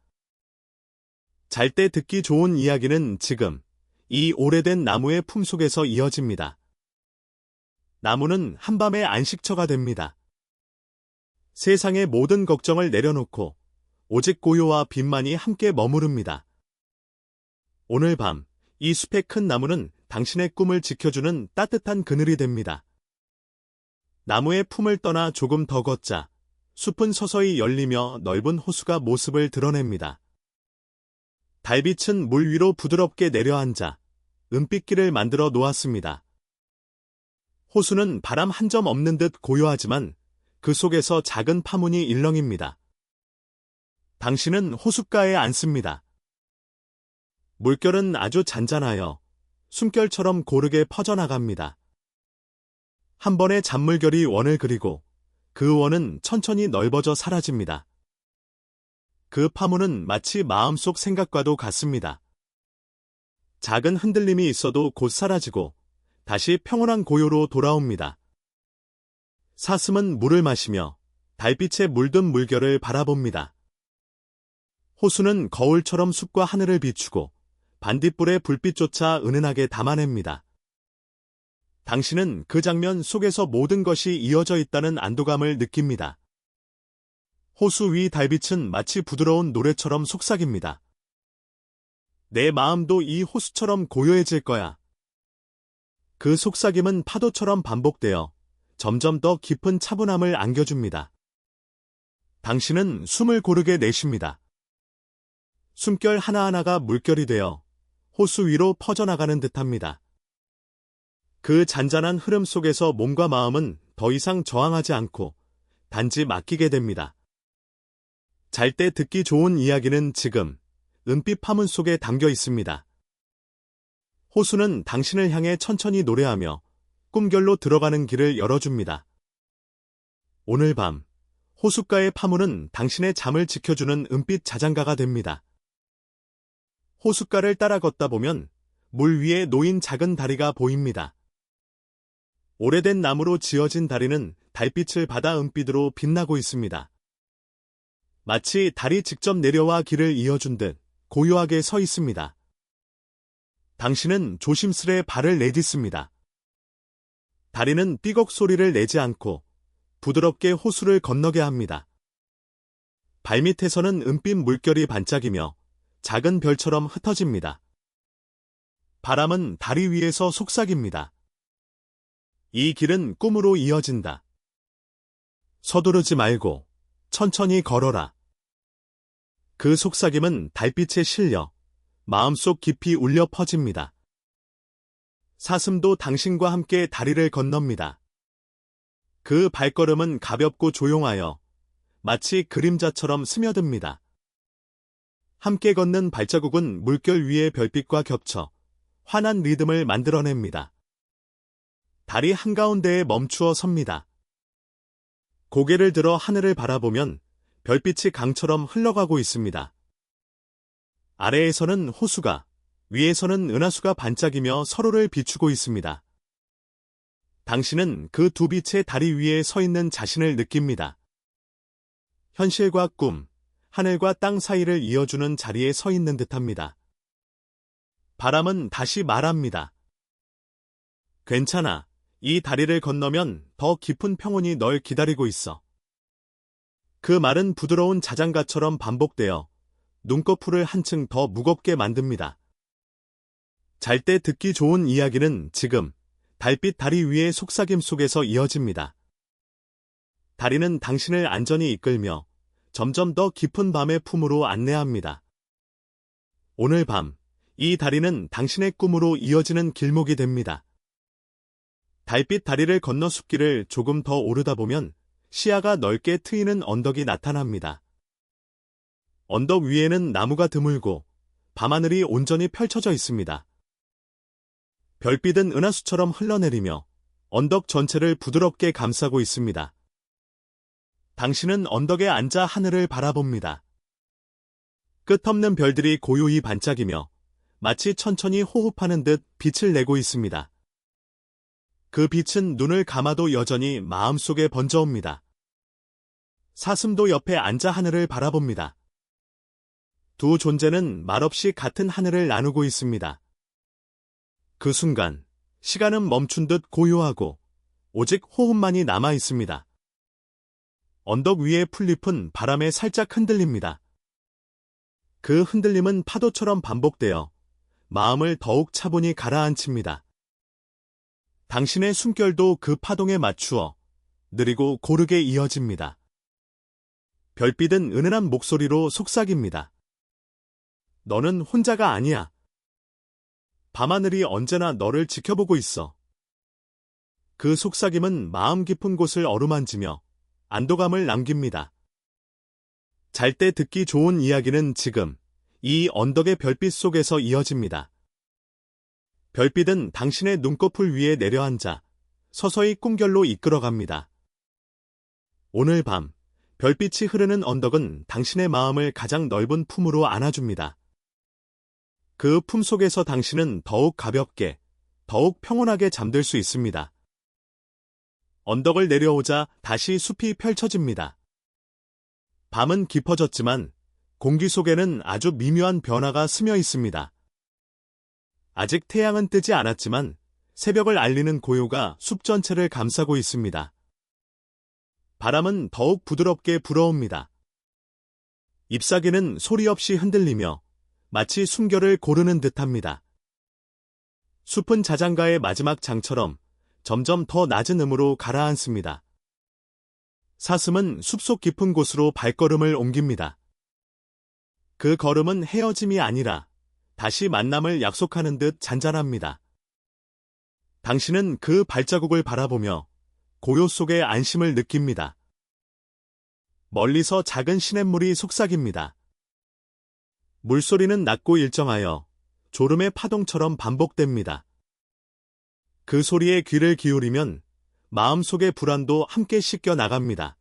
잘 때 듣기 좋은 이야기는 지금 이 오래된 나무의 품속에서 이어집니다. 나무는 한밤의 안식처가 됩니다. 세상의 모든 걱정을 내려놓고 오직 고요와 빛만이 함께 머무릅니다. 오늘 밤 이 숲의 큰 나무는 당신의 꿈을 지켜주는 따뜻한 그늘이 됩니다. 나무의 품을 떠나 조금 더 걷자 숲은 서서히 열리며 넓은 호수가 모습을 드러냅니다. 달빛은 물 위로 부드럽게 내려앉아 은빛길을 만들어 놓았습니다. 호수는 바람 한 점 없는 듯 고요하지만 그 속에서 작은 파문이 일렁입니다. 당신은 호숫가에 앉습니다. 물결은 아주 잔잔하여 숨결처럼 고르게 퍼져나갑니다. 한 번의 잔물결이 원을 그리고 그 원은 천천히 넓어져 사라집니다. 그 파문은 마치 마음속 생각과도 같습니다. 작은 흔들림이 있어도 곧 사라지고 다시 평온한 고요로 돌아옵니다. 사슴은 물을 마시며 달빛에 물든 물결을 바라봅니다. 호수는 거울처럼 숲과 하늘을 비추고 반딧불의 불빛조차 은은하게 담아냅니다. 당신은 그 장면 속에서 모든 것이 이어져 있다는 안도감을 느낍니다. 호수 위 달빛은 마치 부드러운 노래처럼 속삭입니다. 내 마음도 이 호수처럼 고요해질 거야. 그 속삭임은 파도처럼 반복되어 점점 더 깊은 차분함을 안겨줍니다. 당신은 숨을 고르게 내쉽니다. 숨결 하나하나가 물결이 되어 호수 위로 퍼져나가는 듯합니다. 그 잔잔한 흐름 속에서 몸과 마음은 더 이상 저항하지 않고 단지 맡기게 됩니다. 잘 때 듣기 좋은 이야기는 지금 은빛 파문 속에 담겨 있습니다. 호수는 당신을 향해 천천히 노래하며 꿈결로 들어가는 길을 열어줍니다. 오늘 밤 호숫가의 파문은 당신의 잠을 지켜주는 은빛 자장가가 됩니다. 호숫가를 따라 걷다 보면 물 위에 놓인 작은 다리가 보입니다. 오래된 나무로 지어진 다리는 달빛을 받아 은빛으로 빛나고 있습니다. 마치 달이 직접 내려와 길을 이어준 듯 고요하게 서 있습니다. 당신은 조심스레 발을 내딛습니다. 다리는 삐걱 소리를 내지 않고 부드럽게 호수를 건너게 합니다. 발밑에서는 은빛 물결이 반짝이며 작은 별처럼 흩어집니다. 바람은 다리 위에서 속삭입니다. 이 길은 꿈으로 이어진다. 서두르지 말고 천천히 걸어라. 그 속삭임은 달빛에 실려 마음속 깊이 울려 퍼집니다. 사슴도 당신과 함께 다리를 건넙니다. 그 발걸음은 가볍고 조용하여 마치 그림자처럼 스며듭니다. 함께 걷는 발자국은 물결 위의 별빛과 겹쳐 환한 리듬을 만들어냅니다. 다리 한가운데에 멈추어 섭니다. 고개를 들어 하늘을 바라보면 별빛이 강처럼 흘러가고 있습니다. 아래에서는 호수가, 위에서는 은하수가 반짝이며 서로를 비추고 있습니다. 당신은 그 두 빛의 다리 위에 서 있는 자신을 느낍니다. 현실과 꿈, 하늘과 땅 사이를 이어주는 자리에 서 있는 듯합니다. 바람은 다시 말합니다. 괜찮아. 이 다리를 건너면 더 깊은 평온이 널 기다리고 있어. 그 말은 부드러운 자장가처럼 반복되어 눈꺼풀을 한층 더 무겁게 만듭니다. 잘 때 듣기 좋은 이야기는 지금 달빛 다리 위의 속삭임 속에서 이어집니다. 다리는 당신을 안전히 이끌며 점점 더 깊은 밤의 품으로 안내합니다. 오늘 밤, 이 다리는 당신의 꿈으로 이어지는 길목이 됩니다. 달빛 다리를 건너 숲길을 조금 더 오르다 보면 시야가 넓게 트이는 언덕이 나타납니다. 언덕 위에는 나무가 드물고 밤하늘이 온전히 펼쳐져 있습니다. 별빛은 은하수처럼 흘러내리며 언덕 전체를 부드럽게 감싸고 있습니다. 당신은 언덕에 앉아 하늘을 바라봅니다. 끝없는 별들이 고요히 반짝이며 마치 천천히 호흡하는 듯 빛을 내고 있습니다. 그 빛은 눈을 감아도 여전히 마음속에 번져옵니다. 사슴도 옆에 앉아 하늘을 바라봅니다. 두 존재는 말없이 같은 하늘을 나누고 있습니다. 그 순간, 시간은 멈춘 듯 고요하고 오직 호흡만이 남아 있습니다. 언덕 위의 풀잎은 바람에 살짝 흔들립니다. 그 흔들림은 파도처럼 반복되어 마음을 더욱 차분히 가라앉힙니다. 당신의 숨결도 그 파동에 맞추어 느리고 고르게 이어집니다. 별빛은 은은한 목소리로 속삭입니다. 너는 혼자가 아니야. 밤하늘이 언제나 너를 지켜보고 있어. 그 속삭임은 마음 깊은 곳을 어루만지며 안도감을 남깁니다. 잘 때 듣기 좋은 이야기는 지금 이 언덕의 별빛 속에서 이어집니다. 별빛은 당신의 눈꺼풀 위에 내려앉아 서서히 꿈결로 이끌어갑니다. 오늘 밤, 별빛이 흐르는 언덕은 당신의 마음을 가장 넓은 품으로 안아줍니다. 그 품 속에서 당신은 더욱 가볍게, 더욱 평온하게 잠들 수 있습니다. 언덕을 내려오자 다시 숲이 펼쳐집니다. 밤은 깊어졌지만 공기 속에는 아주 미묘한 변화가 스며 있습니다. 아직 태양은 뜨지 않았지만 새벽을 알리는 고요가 숲 전체를 감싸고 있습니다. 바람은 더욱 부드럽게 불어옵니다. 잎사귀는 소리 없이 흔들리며 마치 숨결을 고르는 듯합니다. 숲은 자장가의 마지막 장처럼 점점 더 낮은 음으로 가라앉습니다. 사슴은 숲속 깊은 곳으로 발걸음을 옮깁니다. 그 걸음은 헤어짐이 아니라 다시 만남을 약속하는 듯 잔잔합니다. 당신은 그 발자국을 바라보며 고요 속의 안심을 느낍니다. 멀리서 작은 시냇물이 속삭입니다. 물소리는 낮고 일정하여 졸음의 파동처럼 반복됩니다. 그 소리에 귀를 기울이면 마음속의 불안도 함께 씻겨 나갑니다.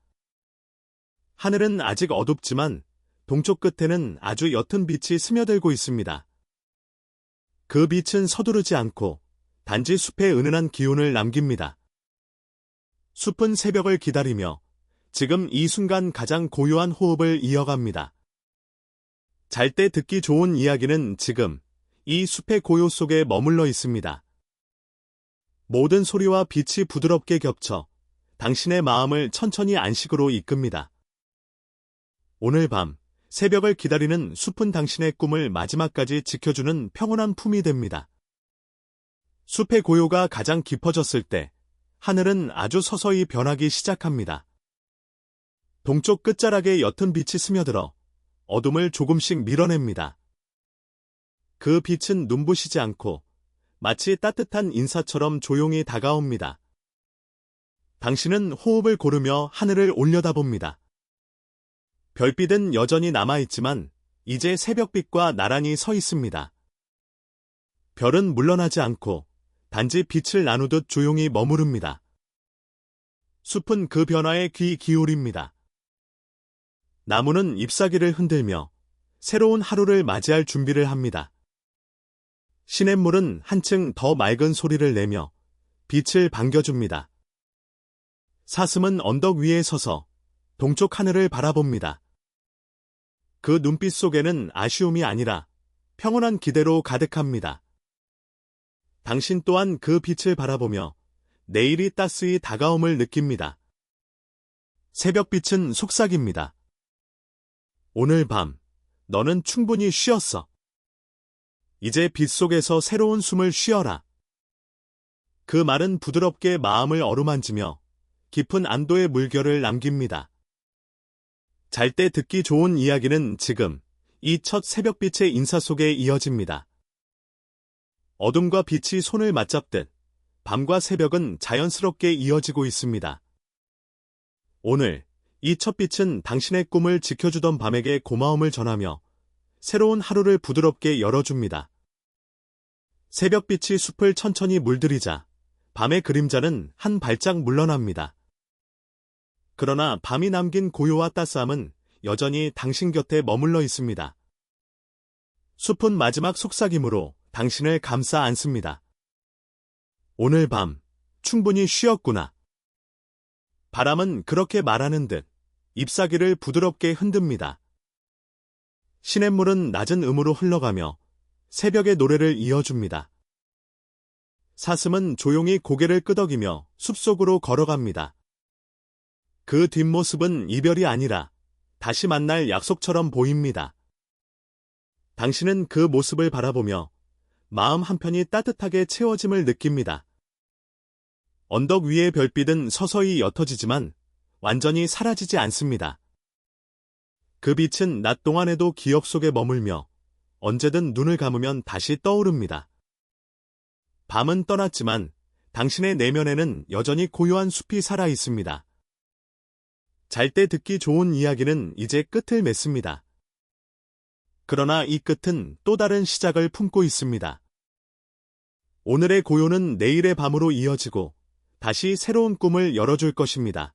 하늘은 아직 어둡지만 동쪽 끝에는 아주 옅은 빛이 스며들고 있습니다. 그 빛은 서두르지 않고 단지 숲의 은은한 기운을 남깁니다. 숲은 새벽을 기다리며 지금 이 순간 가장 고요한 호흡을 이어갑니다. 잘 때 듣기 좋은 이야기는 지금 이 숲의 고요 속에 머물러 있습니다. 모든 소리와 빛이 부드럽게 겹쳐 당신의 마음을 천천히 안식으로 이끕니다. 오늘 밤, 새벽을 기다리는 숲은 당신의 꿈을 마지막까지 지켜주는 평온한 품이 됩니다. 숲의 고요가 가장 깊어졌을 때 하늘은 아주 서서히 변하기 시작합니다. 동쪽 끝자락에 옅은 빛이 스며들어 어둠을 조금씩 밀어냅니다. 그 빛은 눈부시지 않고 마치 따뜻한 인사처럼 조용히 다가옵니다. 당신은 호흡을 고르며 하늘을 올려다봅니다. 별빛은 여전히 남아있지만 이제 새벽빛과 나란히 서 있습니다. 별은 물러나지 않고 단지 빛을 나누듯 조용히 머무릅니다. 숲은 그 변화에 귀 기울입니다. 나무는 잎사귀를 흔들며 새로운 하루를 맞이할 준비를 합니다. 시냇물은 한층 더 맑은 소리를 내며 빛을 반겨줍니다. 사슴은 언덕 위에 서서 동쪽 하늘을 바라봅니다. 그 눈빛 속에는 아쉬움이 아니라 평온한 기대로 가득합니다. 당신 또한 그 빛을 바라보며 내일이 따스히 다가옴을 느낍니다. 새벽빛은 속삭입니다. 오늘 밤, 너는 충분히 쉬었어. 이제 빛 속에서 새로운 숨을 쉬어라. 그 말은 부드럽게 마음을 어루만지며 깊은 안도의 물결을 남깁니다. 잘 때 듣기 좋은 이야기는 지금 이 첫 새벽빛의 인사 속에 이어집니다. 어둠과 빛이 손을 맞잡듯 밤과 새벽은 자연스럽게 이어지고 있습니다. 오늘 이 첫 빛은 당신의 꿈을 지켜주던 밤에게 고마움을 전하며 새로운 하루를 부드럽게 열어줍니다. 새벽빛이 숲을 천천히 물들이자 밤의 그림자는 한 발짝 물러납니다. 그러나 밤이 남긴 고요와 따스함은 여전히 당신 곁에 머물러 있습니다. 숲은 마지막 속삭임으로 당신을 감싸 안습니다. 오늘 밤, 충분히 쉬었구나. 바람은 그렇게 말하는 듯 잎사귀를 부드럽게 흔듭니다. 시냇물은 낮은 음으로 흘러가며 새벽의 노래를 이어줍니다. 사슴은 조용히 고개를 끄덕이며 숲속으로 걸어갑니다. 그 뒷모습은 이별이 아니라 다시 만날 약속처럼 보입니다. 당신은 그 모습을 바라보며 마음 한편이 따뜻하게 채워짐을 느낍니다. 언덕 위의 별빛은 서서히 옅어지지만 완전히 사라지지 않습니다. 그 빛은 낮 동안에도 기억 속에 머물며 언제든 눈을 감으면 다시 떠오릅니다. 밤은 떠났지만 당신의 내면에는 여전히 고요한 숲이 살아 있습니다. 잘 때 듣기 좋은 이야기는 이제 끝을 맺습니다. 그러나 이 끝은 또 다른 시작을 품고 있습니다. 오늘의 고요는 내일의 밤으로 이어지고 다시 새로운 꿈을 열어줄 것입니다.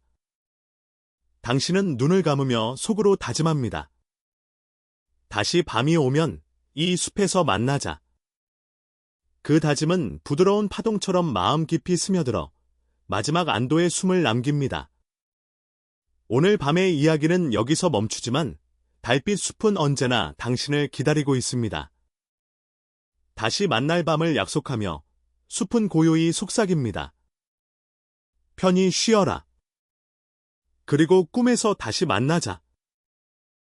당신은 눈을 감으며 속으로 다짐합니다. 다시 밤이 오면 이 숲에서 만나자. 그 다짐은 부드러운 파동처럼 마음 깊이 스며들어 마지막 안도의 숨을 남깁니다. 오늘 밤의 이야기는 여기서 멈추지만 달빛 숲은 언제나 당신을 기다리고 있습니다. 다시 만날 밤을 약속하며 숲은 고요히 속삭입니다. 편히 쉬어라. 그리고 꿈에서 다시 만나자.